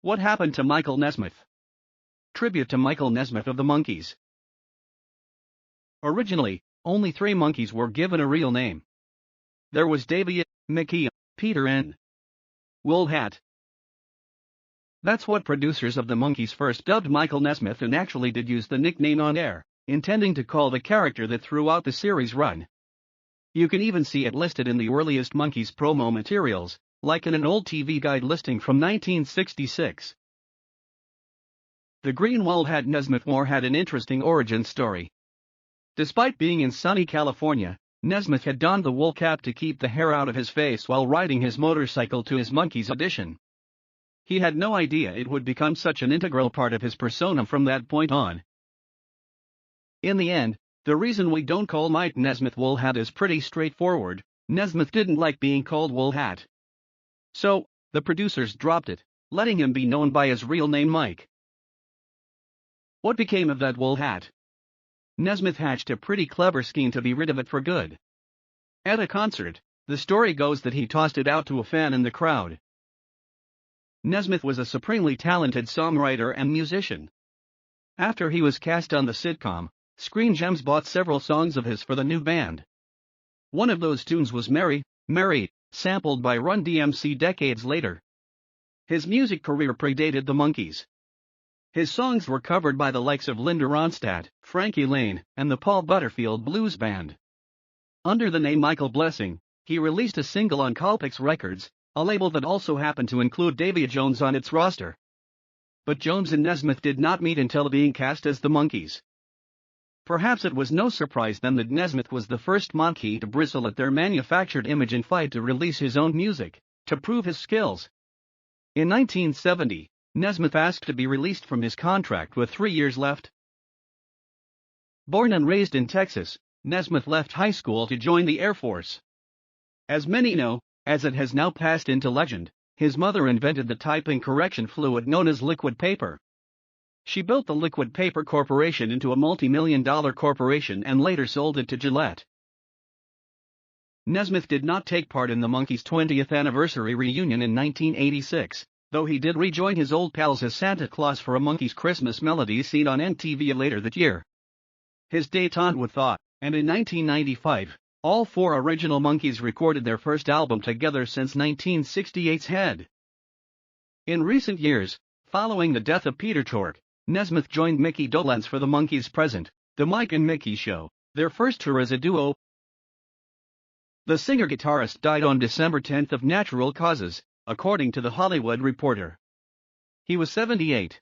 What happened to Michael Nesmith? Tribute to Michael Nesmith of the Monkees. Originally, only 3 Monkees were given a real name. There was Davy, Mickey, Peter and Will Hat. That's what producers of the Monkees first dubbed Michael Nesmith, and actually did use the nickname on air, intending to call the character that throughout the series' run. You can even see it listed in the earliest Monkees promo materials, like in an old TV guide listing from 1966. The Greenwald Hat Nesmith War had an interesting origin story. Despite being in sunny California, Nesmith had donned the wool cap to keep the hair out of his face while riding his motorcycle to his Monkees audition. He had no idea it would become such an integral part of his persona from that point on. In the end, the reason we don't call Mike Nesmith Wool Hat is pretty straightforward. Nesmith didn't like being called Wool Hat. So, the producers dropped it, letting him be known by his real name Mike. What became of that wool hat? Nesmith hatched a pretty clever scheme to be rid of it for good. At a concert, the story goes that he tossed it out to a fan in the crowd. Nesmith was a supremely talented songwriter and musician. After he was cast on the sitcom, Screen Gems bought several songs of his for the new band. One of those tunes was Mary, Mary, sampled by Run DMC decades later. His music career predated the Monkees. His songs were covered by the likes of Linda Ronstadt, Frankie Laine, and the Paul Butterfield Blues Band. Under the name Michael Blessing, he released a single on Colpix Records, a label that also happened to include Davy Jones on its roster. But Jones and Nesmith did not meet until being cast as the Monkees. Perhaps it was no surprise then that Nesmith was the first Monkee to bristle at their manufactured image and fight to release his own music, to prove his skills. In 1970, Nesmith asked to be released from his contract with 3 years left. Born and raised in Texas, Nesmith left high school to join the Air Force. As many know, as it has now passed into legend, his mother invented the typing correction fluid known as liquid paper. She built the Liquid Paper Corporation into a multi-million-dollar corporation and later sold it to Gillette. Nesmith did not take part in the Monkees' 20th anniversary reunion in 1986, though he did rejoin his old pals as Santa Claus for a Monkees Christmas melody scene on MTV later that year. His détente with Thaw, and in 1995, all 4 original Monkees recorded their first album together since 1968's Head. In recent years, following the death of Peter Tork, Nesmith joined Mickey Dolenz for the Monkees' present, The Mike and Mickey Show, their first tour as a duo. The singer-guitarist died on December 10 of natural causes, according to The Hollywood Reporter. He was 78.